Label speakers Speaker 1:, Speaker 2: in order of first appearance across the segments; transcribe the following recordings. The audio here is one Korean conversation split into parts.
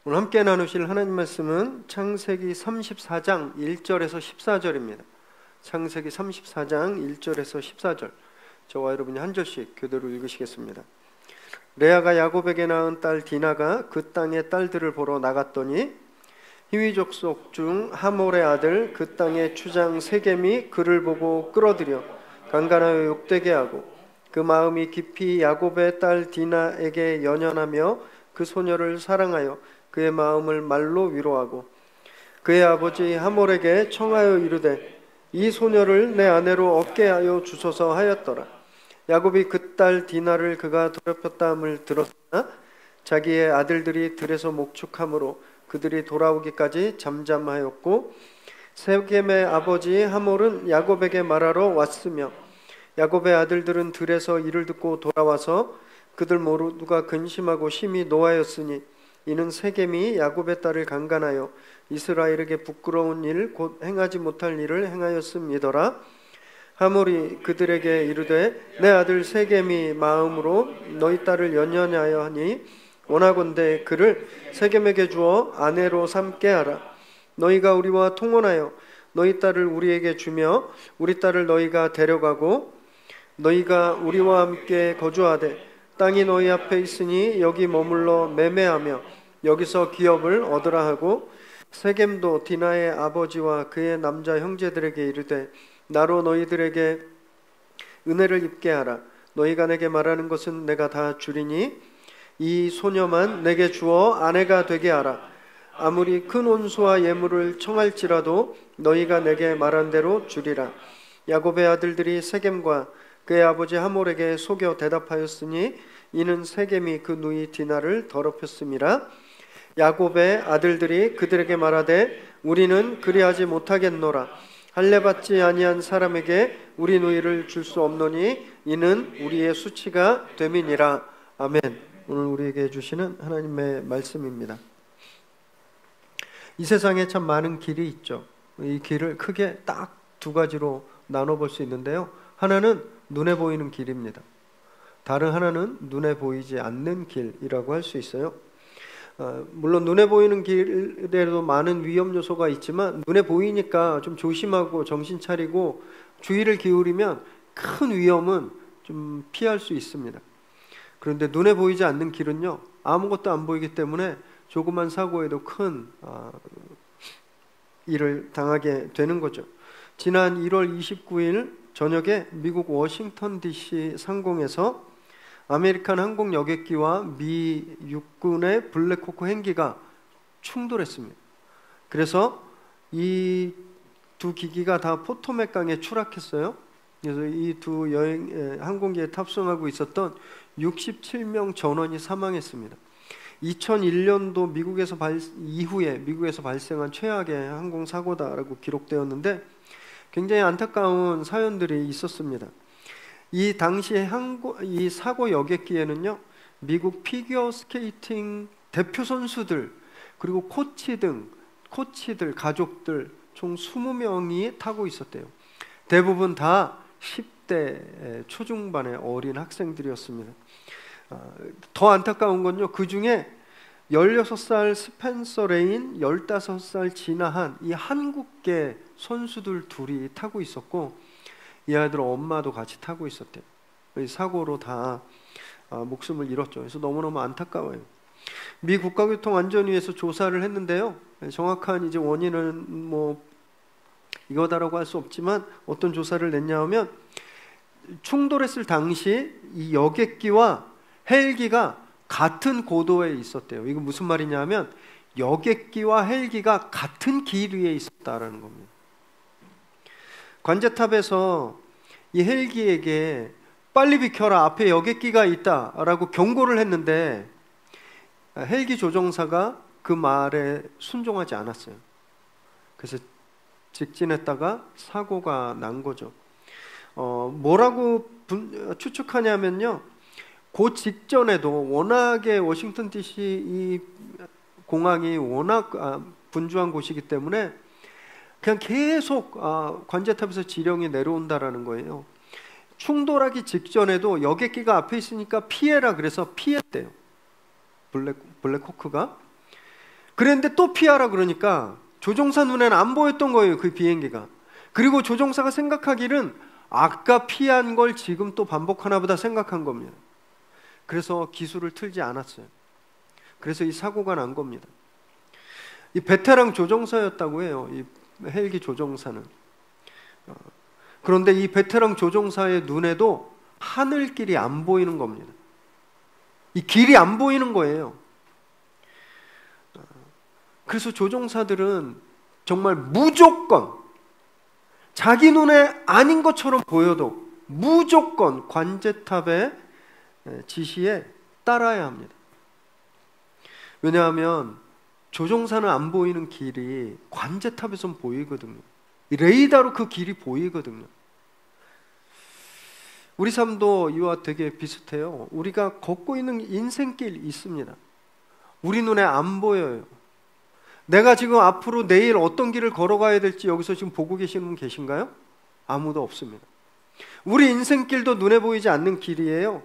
Speaker 1: 오늘 함께 나누실 하나님 말씀은 창세기 34장 1절에서 14절입니다. 창세기 34장 1절에서 14절, 저와 여러분이 한 절씩 교대로 읽으시겠습니다. 레아가 야곱에게 낳은 딸 디나가 그 땅의 딸들을 보러 나갔더니 히위 족속 중 하몰의 아들 그 땅의 추장 세겜이 그를 보고 끌어들여 강간하여 욕되게 하고 그 마음이 깊이 야곱의 딸 디나에게 연연하며 그 소녀를 사랑하여 그의 마음을 말로 위로하고 그의 아버지 하몰에게 청하여 이르되 이 소녀를 내 아내로 얻게 하여 주소서 하였더라. 야곱이 그 딸 디나를 그가 더럽혔다 함을 들었으나 자기의 아들들이 들에서 목축함으로 그들이 돌아오기까지 잠잠하였고 세겜의 아버지 하몰은 야곱에게 말하러 왔으며 야곱의 아들들은 들에서 이를 듣고 돌아와서 그들 모두가 근심하고 심히 노하였으니 이는 세겜이 야곱의 딸을 강간하여 이스라엘에게 부끄러운 일 곧 행하지 못할 일을 행하였음이더라. 하몰이 그들에게 이르되 내 아들 세겜이 마음으로 너희 딸을 연연하여 하니 원하건대 그를 세겜에게 주어 아내로 삼게 하라. 너희가 우리와 통혼하여 너희 딸을 우리에게 주며 우리 딸을 너희가 데려가고 너희가 우리와 함께 거주하되 땅이 너희 앞에 있으니 여기 머물러 매매하며 여기서 기업을 얻으라 하고 세겜도 디나의 아버지와 그의 남자 형제들에게 이르되 나로 너희들에게 은혜를 입게 하라. 너희가 내게 말하는 것은 내가 다 주리니 이 소녀만 내게 주어 아내가 되게 하라. 아무리 큰 온수와 예물을 청할지라도 너희가 내게 말한 대로 주리라. 야곱의 아들들이 세겜과 그의 아버지 하몰에게 속여 대답하였으니 이는 세겜이 그 누이 디나를 더럽혔음이라. 야곱의 아들들이 그들에게 말하되 우리는 그리하지 못하겠노라. 할례 받지 아니한 사람에게 우리 누이를 줄 수 없노니 이는 우리의 수치가 됨이니라. 아멘. 오늘 우리에게 주시는 하나님의 말씀입니다. 이 세상에 참 많은 길이 있죠. 이 길을 크게 딱 두 가지로 나눠볼 수 있는데요. 하나는 눈에 보이는 길입니다. 다른 하나는 눈에 보이지 않는 길이라고 할 수 있어요. 물론 눈에 보이는 길에도 많은 위험 요소가 있지만 눈에 보이니까 좀 조심하고 정신 차리고 주의를 기울이면 큰 위험은 좀 피할 수 있습니다. 그런데 눈에 보이지 않는 길은요, 아무것도 안 보이기 때문에 조그만 사고에도 큰 일을 당하게 되는 거죠. 지난 1월 29일 저녁에 미국 워싱턴 DC 상공에서 아메리칸 항공 여객기와 미 육군의 블랙호크 헬기가 충돌했습니다. 그래서 이 두 기기가 다 포토맥 강에 추락했어요. 그래서 이 두 항공기에 탑승하고 있었던 67명 전원이 사망했습니다. 2001년도 이후에 미국에서 발생한 최악의 항공사고다라고 기록되었는데 굉장히 안타까운 사연들이 있었습니다. 이 당시에 이 사고 여객기에는요, 미국 피겨 스케이팅 대표 선수들 그리고 코치들 가족들 총 20명이 타고 있었대요. 대부분 다 10대 초중반의 어린 학생들이었습니다. 더 안타까운 건요, 그 중에 16살 스펜서 레인, 15살 진아한 이 한국계 선수들 둘이 타고 있었고 이 아이들 엄마도 같이 타고 있었대요. 이 사고로 다 목숨을 잃었죠. 그래서 너무너무 안타까워요. 미 국가교통안전위에서 조사를 했는데요, 정확한 이제 원인은 뭐 이거다라고 할 수 없지만 어떤 조사를 냈냐 하면 충돌했을 당시 이 여객기와 헬기가 같은 고도에 있었대요. 이거 무슨 말이냐 하면 여객기와 헬기가 같은 길 위에 있었다라는 겁니다. 관제탑에서 이 헬기에게 빨리 비켜라, 앞에 여객기가 있다라고 경고를 했는데 헬기 조종사가 그 말에 순종하지 않았어요. 그래서 직진했다가 사고가 난 거죠. 뭐라고 추측하냐면요, 그 직전에도 워낙에 워싱턴 DC 이 공항이 워낙 분주한 곳이기 때문에 그냥 계속 관제탑에서 지령이 내려온다라는 거예요. 충돌하기 직전에도 여객기가 앞에 있으니까 피해라 그래서 피했대요. 블랙호크가. 그랬는데 또 피하라 그러니까 조종사 눈에는 안 보였던 거예요, 그 비행기가. 그리고 조종사가 생각하기는 아까 피한 걸 지금 또 반복하나 보다 생각한 겁니다. 그래서 기술을 틀지 않았어요. 그래서 이 사고가 난 겁니다. 이 베테랑 조종사였다고 해요, 이 헬기 조종사는. 그런데 이 베테랑 조종사의 눈에도 하늘길이 안 보이는 겁니다. 이 길이 안 보이는 거예요. 그래서 조종사들은 정말 무조건 자기 눈에 아닌 것처럼 보여도 무조건 관제탑의 지시에 따라야 합니다. 왜냐하면 조종사는 안 보이는 길이 관제탑에선 보이거든요. 레이더로 그 길이 보이거든요. 우리 삶도 이와 되게 비슷해요. 우리가 걷고 있는 인생길 있습니다. 우리 눈에 안 보여요. 내가 지금 앞으로 내일 어떤 길을 걸어가야 될지 여기서 지금 보고 계시는 분 계신가요? 아무도 없습니다. 우리 인생길도 눈에 보이지 않는 길이에요.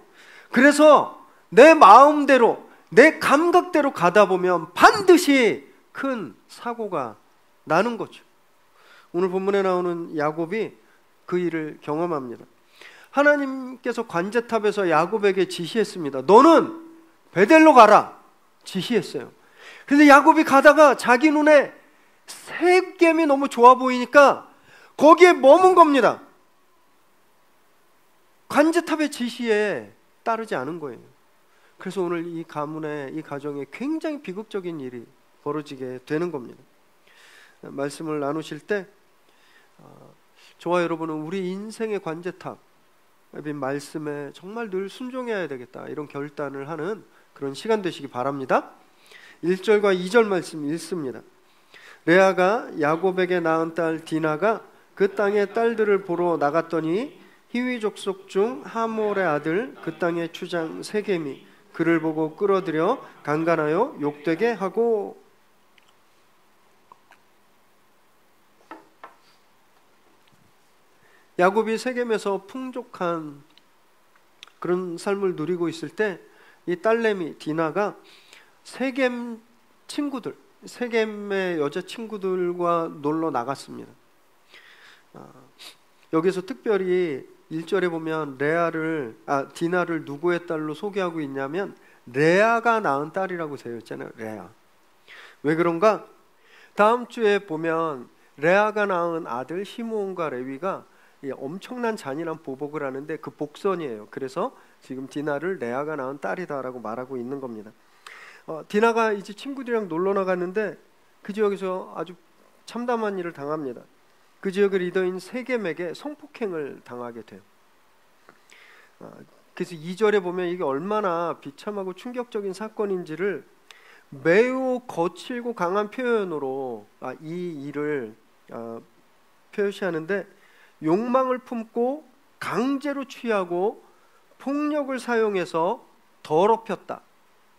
Speaker 1: 그래서 내 마음대로, 내 감각대로 가다 보면 반드시 큰 사고가 나는 거죠. 오늘 본문에 나오는 야곱이 그 일을 경험합니다. 하나님께서 관제탑에서 야곱에게 지시했습니다. 너는 베델로 가라 지시했어요. 그런데 야곱이 가다가 자기 눈에 세겜이 너무 좋아 보이니까 거기에 머문 겁니다. 관제탑의 지시에 따르지 않은 거예요. 그래서 오늘 이 가문에, 이 가정에 굉장히 비극적인 일이 벌어지게 되는 겁니다. 말씀을 나누실 때 저와 여러분은 우리 인생의 관제탑 말씀에 정말 늘 순종해야 되겠다, 이런 결단을 하는 그런 시간 되시기 바랍니다. 1절과 2절 말씀 읽습니다. 레아가 야곱에게 낳은 딸 디나가 그 땅의 딸들을 보러 나갔더니 히위 족속 중 하몰의 아들 그 땅의 추장 세겜이 그를 보고 끌어들여 강간하여 욕되게 하고. 야곱이 세겜에서 풍족한 그런 삶을 누리고 있을 때 이 딸내미 디나가 세겜 친구들, 세겜의 여자 친구들과 놀러 나갔습니다. 여기서 특별히 1절에 보면 디나를 누구의 딸로 소개하고 있냐면 레아가 낳은 딸이라고 되어 있잖아요. 레아. 왜 그런가? 다음 주에 보면 레아가 낳은 아들 시므온과 레위가 엄청난 잔인한 보복을 하는데 그 복선이에요. 그래서 지금 디나를 레아가 낳은 딸이다라고 말하고 있는 겁니다. 디나가 이제 친구들이랑 놀러 나갔는데 그 지역에서 아주 참담한 일을 당합니다. 그 지역의 리더인 세겜에게 성폭행을 당하게 돼요. 그래서 2절에 보면 이게 얼마나 비참하고 충격적인 사건인지를 매우 거칠고 강한 표현으로 이 일을 표시하는데, 욕망을 품고 강제로 취하고 폭력을 사용해서 더럽혔다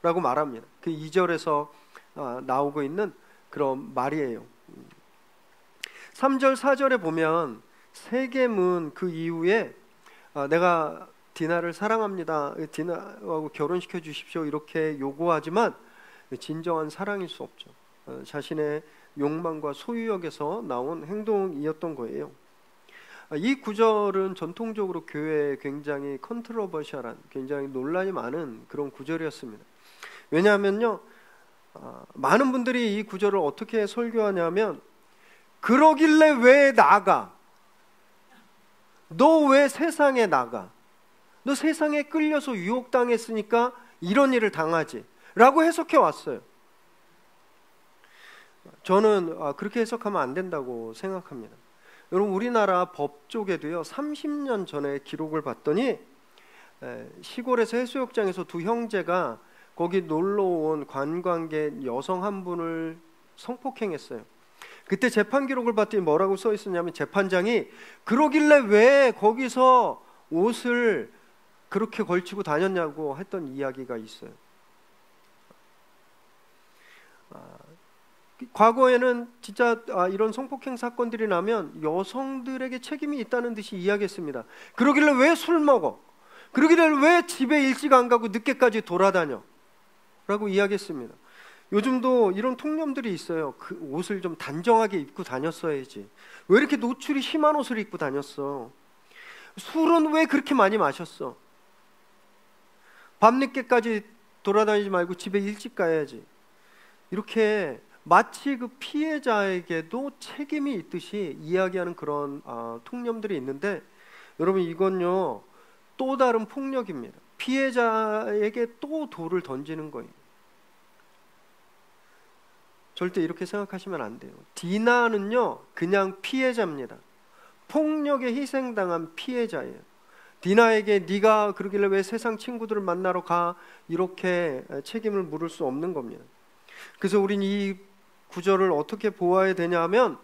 Speaker 1: 라고 말합니다. 그 2절에서 나오고 있는 그런 말이에요. 3절 4절에 보면 세겜은 그 이후에 내가 디나를 사랑합니다, 디나하고 결혼시켜 주십시오 이렇게 요구하지만 진정한 사랑일 수 없죠. 자신의 욕망과 소유욕에서 나온 행동이었던 거예요. 이 구절은 전통적으로 교회에 굉장히 컨트로버셜한, 굉장히 논란이 많은 그런 구절이었습니다. 왜냐하면요, 많은 분들이 이 구절을 어떻게 설교하냐면, 그러길래 왜 나가? 너 왜 세상에 나가? 너 세상에 끌려서 유혹당했으니까 이런 일을 당하지 라고 해석해 왔어요. 저는 그렇게 해석하면 안 된다고 생각합니다. 여러분, 우리나라 법 쪽에도요 30년 전에 기록을 봤더니 시골에서 해수욕장에서 두 형제가 거기 놀러온 관광객 여성 한 분을 성폭행했어요. 그때 재판 기록을 봤더니 뭐라고 써 있었냐면, 재판장이 그러길래 왜 거기서 옷을 그렇게 걸치고 다녔냐고 했던 이야기가 있어요. 과거에는 진짜 이런 성폭행 사건들이 나면 여성들에게 책임이 있다는 듯이 이야기했습니다. 그러길래 왜 술 먹어? 그러길래 왜 집에 일찍 안 가고 늦게까지 돌아다녀? 라고 이야기했습니다. 요즘도 이런 통념들이 있어요. 그 옷을 좀 단정하게 입고 다녔어야지. 왜 이렇게 노출이 심한 옷을 입고 다녔어? 술은 왜 그렇게 많이 마셨어? 밤늦게까지 돌아다니지 말고 집에 일찍 가야지. 이렇게 마치 그 피해자에게도 책임이 있듯이 이야기하는 그런 통념들이 있는데, 여러분 이건요 또 다른 폭력입니다. 피해자에게 또 돌을 던지는 거예요. 절대 이렇게 생각하시면 안 돼요. 디나는요 그냥 피해자입니다. 폭력에 희생당한 피해자예요. 디나에게 네가 그러길래 왜 세상 친구들을 만나러 가, 이렇게 책임을 물을 수 없는 겁니다. 그래서 우린 이 구절을 어떻게 보아야 되냐 하면,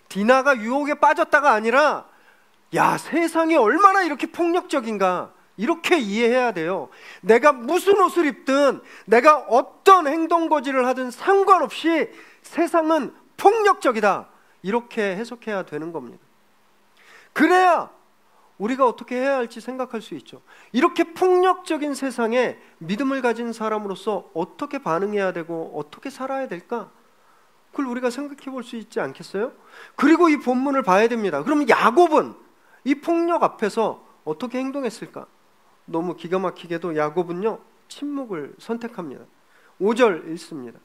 Speaker 1: 디나가 유혹에 빠졌다가 아니라 야, 세상이 얼마나 이렇게 폭력적인가, 이렇게 이해해야 돼요. 내가 무슨 옷을 입든 내가 어떤 행동거지를 하든 상관없이 세상은 폭력적이다, 이렇게 해석해야 되는 겁니다. 그래야 우리가 어떻게 해야 할지 생각할 수 있죠. 이렇게 폭력적인 세상에 믿음을 가진 사람으로서 어떻게 반응해야 되고 어떻게 살아야 될까? 그걸 우리가 생각해 볼 수 있지 않겠어요? 그리고 이 본문을 봐야 됩니다. 그럼 야곱은 이 폭력 앞에서 어떻게 행동했을까? 너무 기가 막히게도 야곱은요 침묵을 선택합니다. 5절 읽습니다.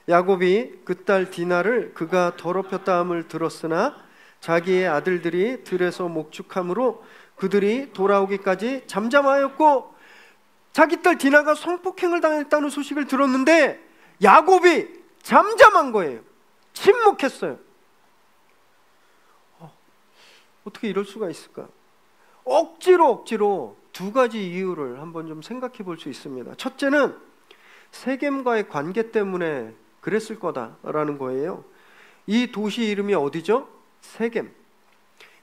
Speaker 1: 야곱이 그 딸 디나를 그가 더럽혔다 함을 들었으나 자기의 아들들이 들에서 목축함으로 그들이 돌아오기까지 잠잠하였고, 자기 딸 디나가 성폭행을 당했다는 소식을 들었는데 야곱이 잠잠한 거예요. 침묵했어요. 어떻게 이럴 수가 있을까? 억지로 두 가지 이유를 한번 좀 생각해 볼 수 있습니다. 첫째는 세겜과의 관계 때문에 그랬을 거다라는 거예요. 이 도시 이름이 어디죠? 세겜.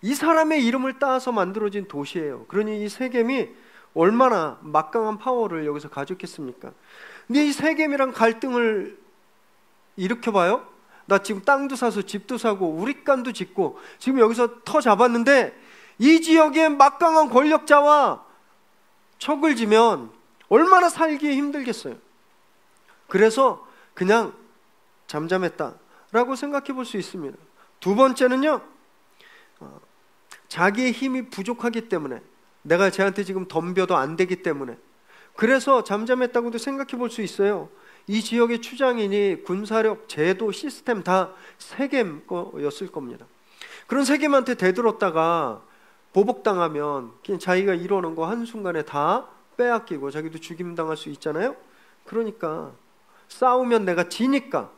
Speaker 1: 이 사람의 이름을 따서 만들어진 도시예요. 그러니 이 세겜이 얼마나 막강한 파워를 여기서 가졌겠습니까? 근데 이 세겜이랑 갈등을 일으켜봐요. 나 지금 땅도 사서 집도 사고 우리간도 짓고 지금 여기서 터 잡았는데 이 지역의 막강한 권력자와 척을 지면 얼마나 살기 힘들겠어요. 그래서 그냥 잠잠했다라고 생각해 볼 수 있습니다. 두 번째는요, 자기의 힘이 부족하기 때문에, 내가 쟤한테 지금 덤벼도 안 되기 때문에 그래서 잠잠했다고도 생각해 볼 수 있어요. 이 지역의 추장이니 군사력, 제도, 시스템 다 세겜 거였을 겁니다. 그런 세겜한테 대들었다가 보복당하면 그냥 자기가 이러는 거 한순간에 다 빼앗기고 자기도 죽임당할 수 있잖아요. 그러니까 싸우면 내가 지니까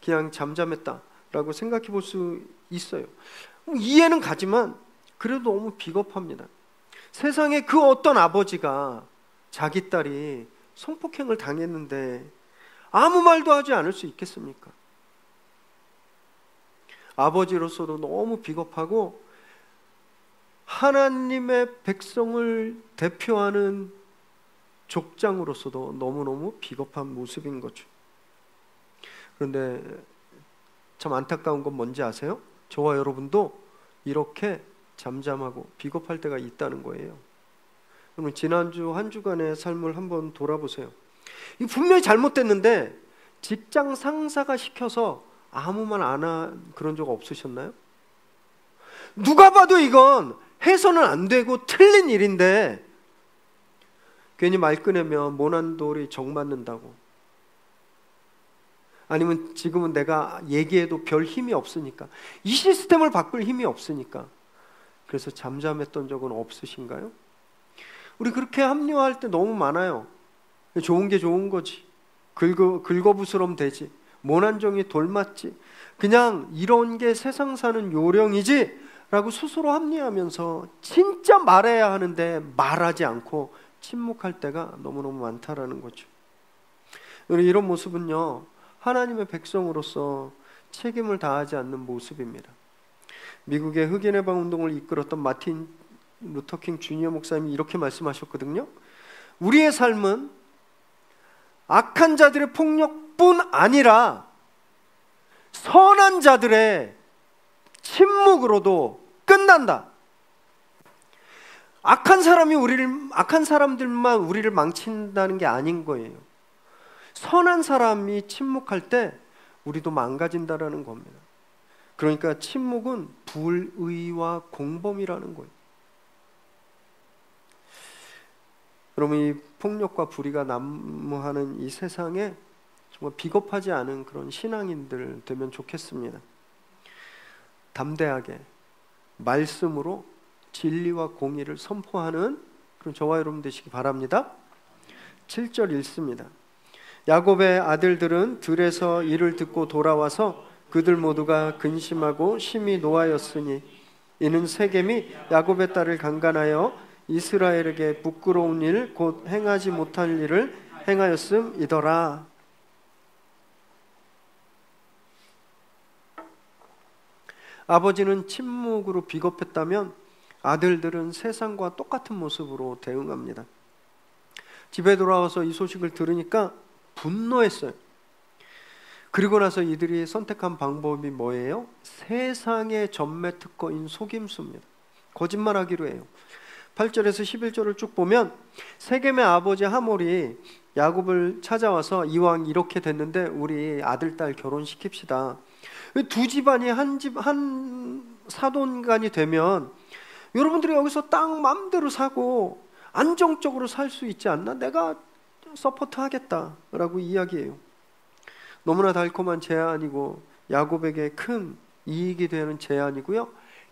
Speaker 1: 그냥 잠잠했다라고 생각해 볼 수 있어요. 이해는 가지만 그래도 너무 비겁합니다. 세상에 그 어떤 아버지가 자기 딸이 성폭행을 당했는데 아무 말도 하지 않을 수 있겠습니까? 아버지로서도 너무 비겁하고 하나님의 백성을 대표하는 족장으로서도 너무너무 비겁한 모습인 거죠. 그런데 참 안타까운 건 뭔지 아세요? 저와 여러분도 이렇게 잠잠하고 비겁할 때가 있다는 거예요. 그러면 지난주 한 주간의 삶을 한번 돌아보세요. 이 분명히 잘못됐는데 직장 상사가 시켜서 아무 말 안 한 그런 적 없으셨나요? 누가 봐도 이건 해서는 안 되고 틀린 일인데 괜히 말 꺼내면 모난 돌이 정 맞는다고, 아니면 지금은 내가 얘기해도 별 힘이 없으니까, 이 시스템을 바꿀 힘이 없으니까 그래서 잠잠했던 적은 없으신가요? 우리 그렇게 합리화할 때 너무 많아요. 좋은 게 좋은 거지, 긁어부스럼 되지, 모난 종이 돌맞지, 그냥 이런 게 세상 사는 요령이지 라고 스스로 합리화하면서 진짜 말해야 하는데 말하지 않고 침묵할 때가 너무너무 많다라는 거죠. 이런 모습은요, 하나님의 백성으로서 책임을 다하지 않는 모습입니다. 미국의 흑인 해방 운동을 이끌었던 마틴 루터킹 주니어 목사님이 이렇게 말씀하셨거든요. 우리의 삶은 악한 자들의 폭력뿐 아니라 선한 자들의 침묵으로도 끝난다. 악한 사람들만 우리를 망친다는 게 아닌 거예요. 선한 사람이 침묵할 때 우리도 망가진다라는 겁니다. 그러니까 침묵은 불의와 공범이라는 거예요. 여러분, 이 폭력과 불의가 난무하는 이 세상에 정말 비겁하지 않은 그런 신앙인들 되면 좋겠습니다. 담대하게 말씀으로 진리와 공의를 선포하는 그런 저와 여러분 되시기 바랍니다. 7절 읽습니다. 야곱의 아들들은 들에서 이를 듣고 돌아와서 그들 모두가 근심하고 심히 노하였으니 이는 세겜이 야곱의 딸을 강간하여 이스라엘에게 부끄러운 일 곧 행하지 못할 일을 행하였음이더라. 아버지는 침묵으로 비겁했다면 아들들은 세상과 똑같은 모습으로 대응합니다. 집에 돌아와서 이 소식을 들으니까 분노했어요. 그리고 나서 이들이 선택한 방법이 뭐예요? 세상의 전매 특허인 속임수입니다. 거짓말하기로 해요. 8절에서 11절을 쭉 보면 세겜의 아버지 하몰이 야곱을 찾아와서 이왕 이렇게 됐는데 우리 아들 딸 결혼시킵시다. 두 집안이 한 사돈간이 되면 여러분들이 여기서 땅 마음대로 사고 안정적으로 살 수 있지 않나? 내가 서포트 하겠다라고 이야기해요. 너무나 달콤한 제안이고 야곱에게 큰 이익이 되는 제안이고요.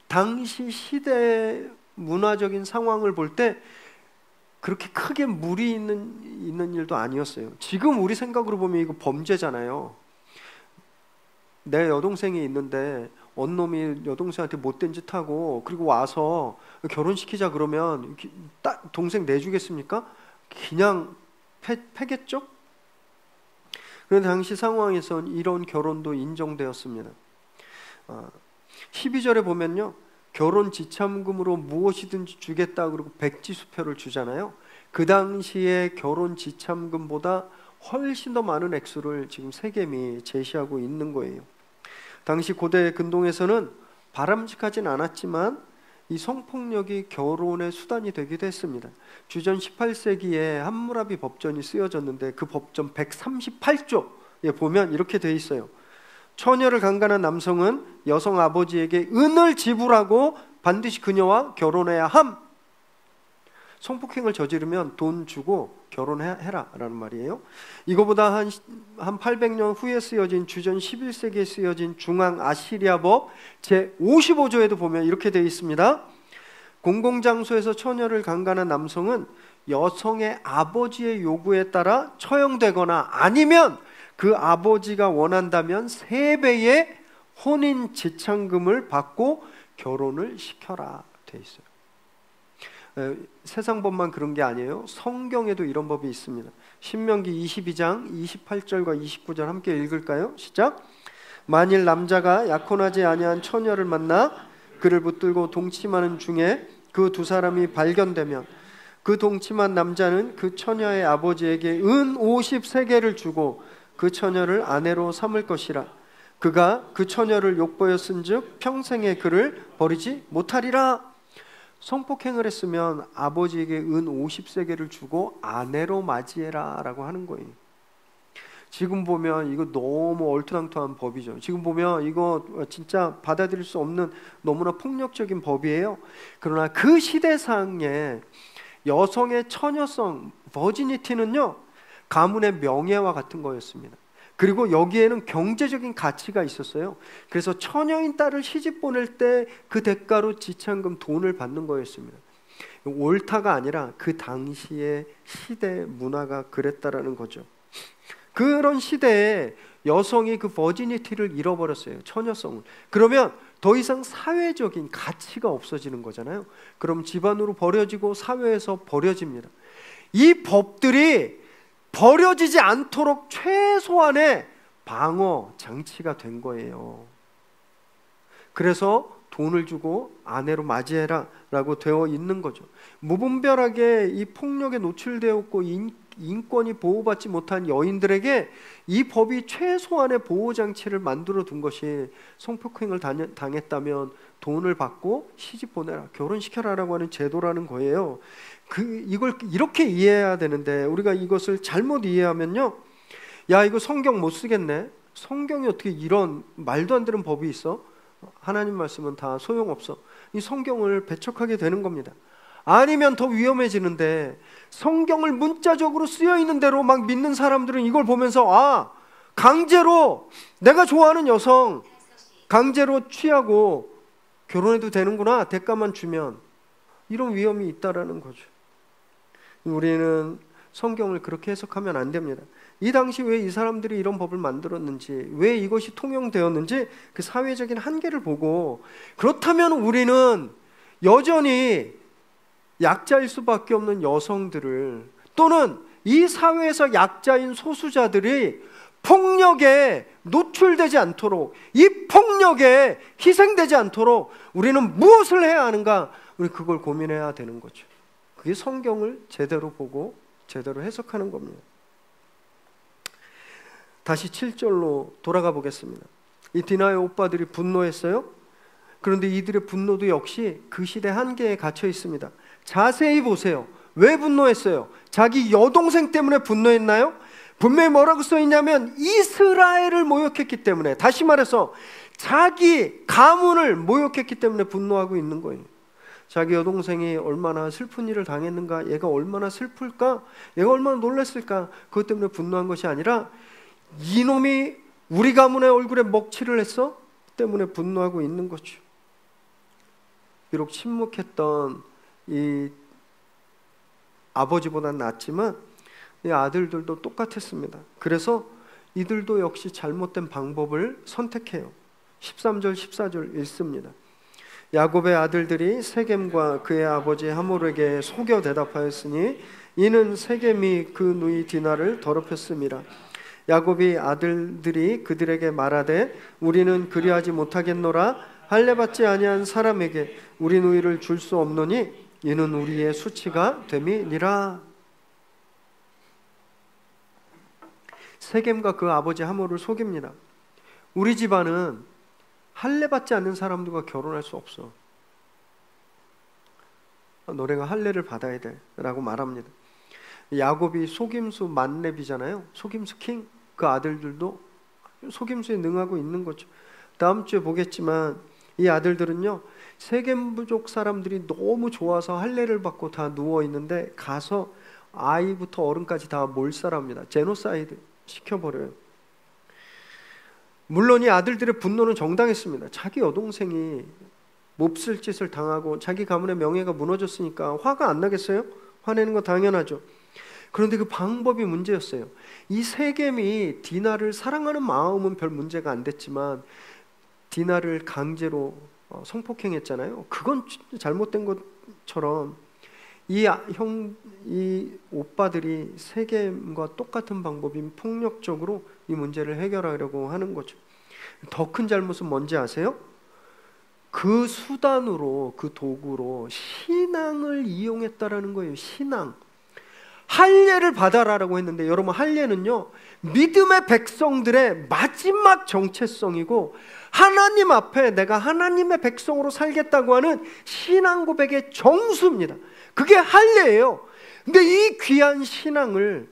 Speaker 1: 당시 시대의 문화적인 상황을 볼 때 그렇게 크게 무리 있는 일도 아니었어요. 지금 우리 생각으로 보면 이거 범죄잖아요. 내 여동생이 있는데 어느 놈이 여동생한테 못된 짓 하고 그리고 와서 결혼시키자 그러면 동생 내주겠습니까? 그냥 패겠죠? 그런데 당시 상황에선 이런 결혼도 인정되었습니다. 12절에 보면요, 결혼 지참금으로 무엇이든지 주겠다 그러고 백지수표를 주잖아요. 그 당시에 결혼 지참금보다 훨씬 더 많은 액수를 지금 세겜이 제시하고 있는 거예요. 당시 고대 근동에서는 바람직하진 않았지만 이 성폭력이 결혼의 수단이 되기도 했습니다. 주전 18세기에 함무라비 법전이 쓰여졌는데 그 법전 138조에 보면 이렇게 돼 있어요. 처녀를 강간한 남성은 여성 아버지에게 은을 지불하고 반드시 그녀와 결혼해야 함. 성폭행을 저지르면 돈 주고 결혼해라 라는 말이에요. 이거보다 한 800년 후에 쓰여진 주전 11세기에 쓰여진 중앙 아시리아법 제55조에도 보면 이렇게 되어 있습니다. 공공장소에서 처녀를 강간한 남성은 여성의 아버지의 요구에 따라 처형되거나 아니면 그 아버지가 원한다면 3배의 혼인 지참금을 받고 결혼을 시켜라 되어 있어요. 세상 법만 그런 게 아니에요. 성경에도 이런 법이 있습니다. 신명기 22장 28절과 29절 함께 읽을까요? 시작. 만일 남자가 약혼하지 아니한 처녀를 만나 그를 붙들고 동침하는 중에 그 두 사람이 발견되면 그 동침한 남자는 그 처녀의 아버지에게 은 50세겔을 주고 그 처녀를 아내로 삼을 것이라. 그가 그 처녀를 욕보였은즉 평생에 그를 버리지 못하리라. 성폭행을 했으면 아버지에게 은 50세겔을 주고 아내로 맞이해라 라고 하는 거예요. 지금 보면 이거 너무 얼토당토한 법이죠. 지금 보면 이거 진짜 받아들일 수 없는 너무나 폭력적인 법이에요. 그러나 그 시대상에 여성의 처녀성, 버지니티는요, 가문의 명예와 같은 거였습니다. 그리고 여기에는 경제적인 가치가 있었어요. 그래서 처녀인 딸을 시집 보낼 때 그 대가로 지참금 돈을 받는 거였습니다. 옳다가 아니라 그 당시의 시대 문화가 그랬다라는 거죠. 그런 시대에 여성이 그 버지니티를 잃어버렸어요. 처녀성을. 그러면 더 이상 사회적인 가치가 없어지는 거잖아요. 그럼 집안으로 버려지고 사회에서 버려집니다. 이 법들이 버려지지 않도록 최소한의 방어 장치가 된 거예요. 그래서 돈을 주고 아내로 맞이해라 라고 되어 있는 거죠. 무분별하게 이 폭력에 노출되었고 인권이 보호받지 못한 여인들에게 이 법이 최소한의 보호장치를 만들어 둔 것이 성폭행을 당했다면 돈을 받고 시집 보내라, 결혼시켜라 라고 하는 제도라는 거예요. 이걸 이렇게 이해해야 되는데 우리가 이것을 잘못 이해하면요, 야, 이거 성경 못 쓰겠네. 성경이 어떻게 이런 말도 안 되는 법이 있어? 하나님 말씀은 다 소용없어. 이 성경을 배척하게 되는 겁니다. 아니면 더 위험해지는데, 성경을 문자적으로 쓰여 있는 대로 막 믿는 사람들은 이걸 보면서 강제로 내가 좋아하는 여성 강제로 취하고 결혼해도 되는구나, 대가만 주면. 이런 위험이 있다라는 거죠. 우리는 성경을 그렇게 해석하면 안 됩니다. 이 당시 왜 이 사람들이 이런 법을 만들었는지, 왜 이것이 통용되었는지 그 사회적인 한계를 보고, 그렇다면 우리는 여전히 약자일 수밖에 없는 여성들을, 또는 이 사회에서 약자인 소수자들이 폭력에 노출되지 않도록, 이 폭력에 희생되지 않도록 우리는 무엇을 해야 하는가? 우리 그걸 고민해야 되는 거죠. 그게 성경을 제대로 보고 제대로 해석하는 겁니다. 다시 7절로 돌아가 보겠습니다. 이 디나의 오빠들이 분노했어요. 그런데 이들의 분노도 역시 그 시대 한계에 갇혀 있습니다. 자세히 보세요. 왜 분노했어요? 자기 여동생 때문에 분노했나요? 분명히 뭐라고 써있냐면 이스라엘을 모욕했기 때문에, 다시 말해서 자기 가문을 모욕했기 때문에 분노하고 있는 거예요. 자기 여동생이 얼마나 슬픈 일을 당했는가, 얘가 얼마나 슬플까, 얘가 얼마나 놀랐을까, 그것 때문에 분노한 것이 아니라 이놈이 우리 가문의 얼굴에 먹칠을 했어? 때문에 분노하고 있는 거죠. 비록 침묵했던 이 아버지보다는 낫지만 이 아들들도 똑같았습니다. 그래서 이들도 역시 잘못된 방법을 선택해요. 13절 14절 읽습니다. 야곱의 아들들이 세겜과 그의 아버지 하몰에게 속여 대답하였으니 이는 세겜이 그 누이 디나를 더럽혔음이라. 야곱이 아들들이 그들에게 말하되 우리는 그리하지 못하겠노라. 할례받지 아니한 사람에게 우리 누이를 줄 수 없노니 이는 우리의 수치가 됨이니라. 세겜과 그 아버지 하몰을 속입니다. 우리 집안은 할례받지 않는 사람들과 결혼할 수 없어. 너네가 할례를 받아야 돼 라고 말합니다. 야곱이 속임수 만렙이잖아요. 속임수 킹. 그 아들들도 속임수에 능하고 있는 거죠. 다음 주에 보겠지만 이 아들들은요, 세겜 부족 사람들이 너무 좋아서 할례를 받고 다 누워있는데 가서 아이부터 어른까지 다 몰살합니다. 제노사이드 시켜버려요. 물론 이 아들들의 분노는 정당했습니다. 자기 여동생이 몹쓸 짓을 당하고 자기 가문의 명예가 무너졌으니까 화가 안 나겠어요? 화내는 거 당연하죠. 그런데 그 방법이 문제였어요. 이 세겜이 디나를 사랑하는 마음은 별 문제가 안 됐지만 디나를 강제로 성폭행했잖아요. 그건 잘못된 것처럼 이 오빠들이 세겜과 똑같은 방법인 폭력적으로 이 문제를 해결하려고 하는 거죠. 더 큰 잘못은 뭔지 아세요? 그 수단으로, 그 도구로 신앙을 이용했다라는 거예요. 신앙. 할례를 받아라라고 했는데, 여러분, 할례는요 믿음의 백성들의 마지막 정체성이고 하나님 앞에 내가 하나님의 백성으로 살겠다고 하는 신앙 고백의 정수입니다. 그게 할례예요. 근데 이 귀한 신앙을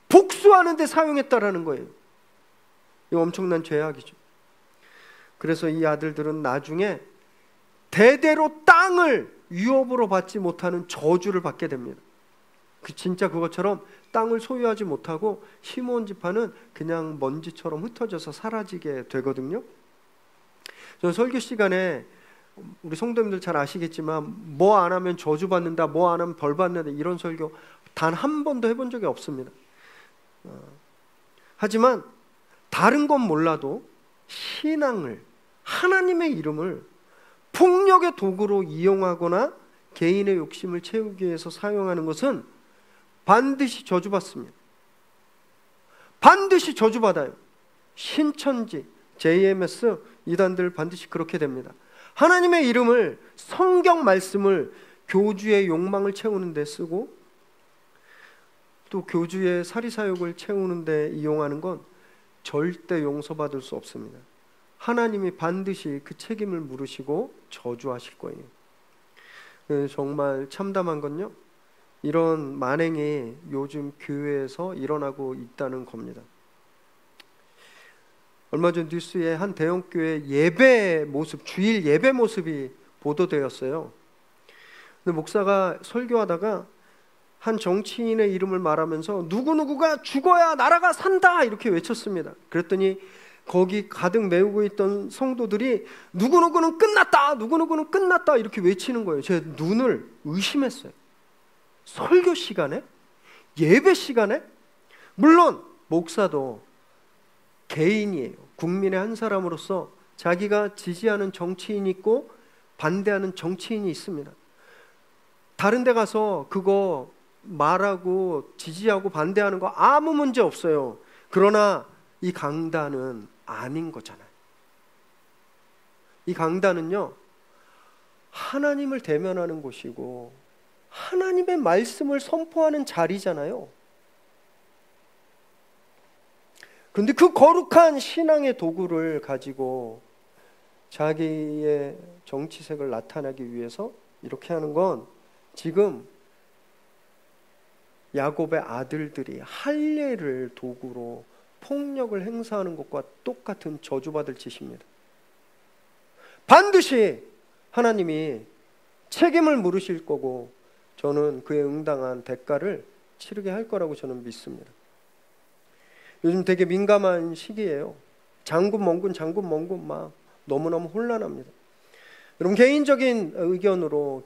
Speaker 1: 복수하는 데 사용했다라는 거예요. 이거 엄청난 죄악이죠. 그래서 이 아들들은 나중에 대대로 땅을 유업으로 받지 못하는 저주를 받게 됩니다. 진짜 그것처럼 땅을 소유하지 못하고 시므온 지파는 그냥 먼지처럼 흩어져서 사라지게 되거든요. 저는 설교 시간에 우리 성도님들 잘 아시겠지만 뭐 안 하면 저주받는다, 뭐 안 하면 벌 받는다, 이런 설교 단 한 번도 해본 적이 없습니다. 하지만 다른 건 몰라도 신앙을, 하나님의 이름을 폭력의 도구로 이용하거나 개인의 욕심을 채우기 위해서 사용하는 것은 반드시 저주받습니다. 반드시 저주받아요. 신천지, JMS 이단들 반드시 그렇게 됩니다. 하나님의 이름을, 성경 말씀을 교주의 욕망을 채우는 데 쓰고 또 교주의 사리사욕을 채우는 데 이용하는 건 절대 용서받을 수 없습니다. 하나님이 반드시 그 책임을 물으시고 저주하실 거예요. 정말 참담한 건요, 이런 만행이 요즘 교회에서 일어나고 있다는 겁니다. 얼마 전 뉴스에 한 대형교회 예배 모습, 주일 예배 모습이 보도되었어요. 근데 목사가 설교하다가 한 정치인의 이름을 말하면서 누구누구가 죽어야 나라가 산다 이렇게 외쳤습니다. 그랬더니 거기 가득 메우고 있던 성도들이 누구누구는 끝났다, 누구누구는 끝났다 이렇게 외치는 거예요. 제 눈을 의심했어요. 설교 시간에? 예배 시간에? 물론 목사도 개인이에요. 국민의 한 사람으로서 자기가 지지하는 정치인이 있고 반대하는 정치인이 있습니다. 다른 데 가서 그거 말하고 지지하고 반대하는 거 아무 문제 없어요. 그러나 이 강단은 아닌 거잖아요. 이 강단은요, 하나님을 대면하는 곳이고 하나님의 말씀을 선포하는 자리잖아요. 그런데 그 거룩한 신앙의 도구를 가지고 자기의 정치색을 나타내기 위해서 이렇게 하는 건 지금 야곱의 아들들이 할례를 도구로 폭력을 행사하는 것과 똑같은 저주받을 짓입니다. 반드시 하나님이 책임을 물으실 거고 저는 그에 응당한 대가를 치르게 할 거라고 저는 믿습니다. 요즘 되게 민감한 시기예요. 장군 멍군 막 너무너무 혼란합니다. 여러분, 개인적인 의견으로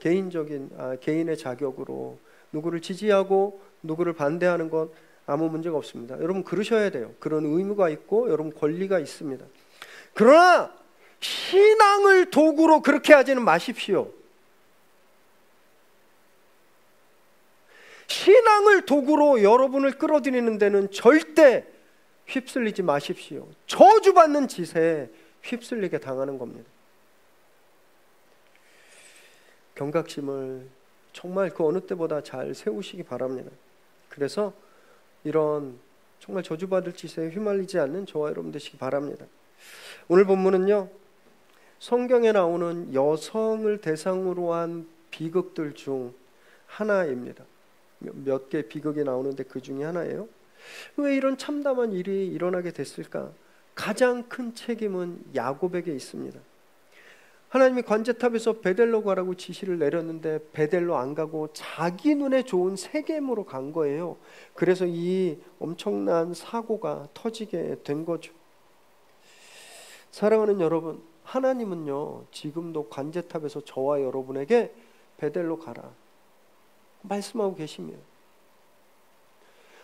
Speaker 1: 개인의 자격으로 누구를 지지하고 누구를 반대하는 것 아무 문제가 없습니다. 여러분 그러셔야 돼요. 그런 의무가 있고 여러분 권리가 있습니다. 그러나 신앙을 도구로 그렇게 하지는 마십시오. 신앙을 도구로 여러분을 끌어들이는 데는 절대 휩쓸리지 마십시오. 저주받는 짓에 휩쓸리게 당하는 겁니다. 경각심을 정말 그 어느 때보다 잘 세우시기 바랍니다. 그래서 이런 정말 저주받을 짓에 휘말리지 않는 저와 여러분 되시기 바랍니다. 오늘 본문은요, 성경에 나오는 여성을 대상으로 한 비극들 중 하나입니다. 몇 개 비극이 나오는데 그 중에 하나예요. 왜 이런 참담한 일이 일어나게 됐을까? 가장 큰 책임은 야곱에게 있습니다. 하나님이 관제탑에서 베델로 가라고 지시를 내렸는데 베델로 안 가고 자기 눈에 좋은 세겜으로 간 거예요. 그래서 이 엄청난 사고가 터지게 된 거죠. 사랑하는 여러분, 하나님은요 지금도 관제탑에서 저와 여러분에게 베델로 가라 말씀하고 계십니다.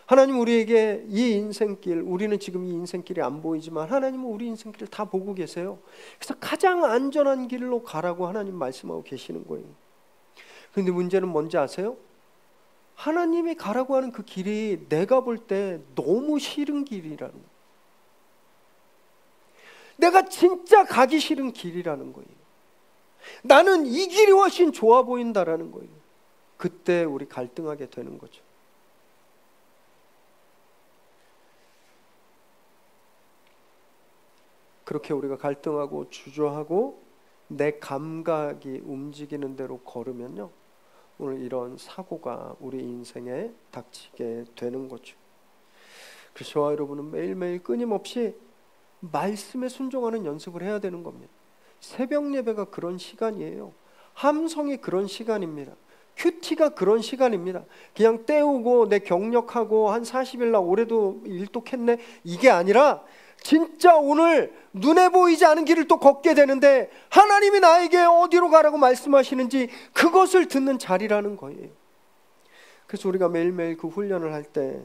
Speaker 1: 하나님 우리에게 이 인생길, 우리는 지금 이 인생길이 안 보이지만 하나님은 우리 인생길을 다 보고 계세요. 그래서 가장 안전한 길로 가라고 하나님 말씀하고 계시는 거예요. 그런데 문제는 뭔지 아세요? 하나님이 가라고 하는 그 길이 내가 볼 때 너무 싫은 길이라는 거예요. 내가 진짜 가기 싫은 길이라는 거예요. 나는 이 길이 훨씬 좋아 보인다라는 거예요. 그때 우리 갈등하게 되는 거죠. 그렇게 우리가 갈등하고 주저하고 내 감각이 움직이는 대로 걸으면요, 오늘 이런 사고가 우리 인생에 닥치게 되는 거죠. 그래서 저와 여러분은 매일매일 끊임없이 말씀에 순종하는 연습을 해야 되는 겁니다. 새벽 예배가 그런 시간이에요. 함성이 그런 시간입니다. 큐티가 그런 시간입니다. 그냥 때우고 내 경력하고 한 40일 나 올해도 일독했네 이게 아니라 진짜 오늘 눈에 보이지 않은 길을 또 걷게 되는데 하나님이 나에게 어디로 가라고 말씀하시는지 그것을 듣는 자리라는 거예요. 그래서 우리가 매일매일 그 훈련을 할 때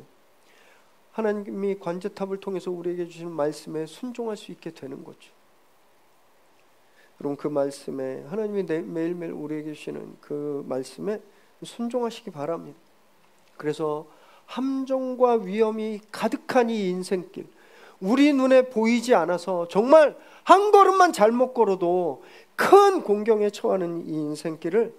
Speaker 1: 하나님이 관제탑을 통해서 우리에게 주시는 말씀에 순종할 수 있게 되는 거죠. 여러분 그 말씀에 하나님이 매일매일 우리에게 주시는 그 말씀에 순종하시기 바랍니다. 그래서 함정과 위험이 가득한 이 인생길, 우리 눈에 보이지 않아서 정말 한 걸음만 잘못 걸어도 큰 공경에 처하는 이 인생길을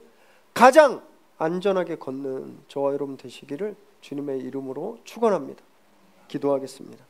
Speaker 1: 가장 안전하게 걷는 저와 여러분 되시기를 주님의 이름으로 축원합니다. 기도하겠습니다.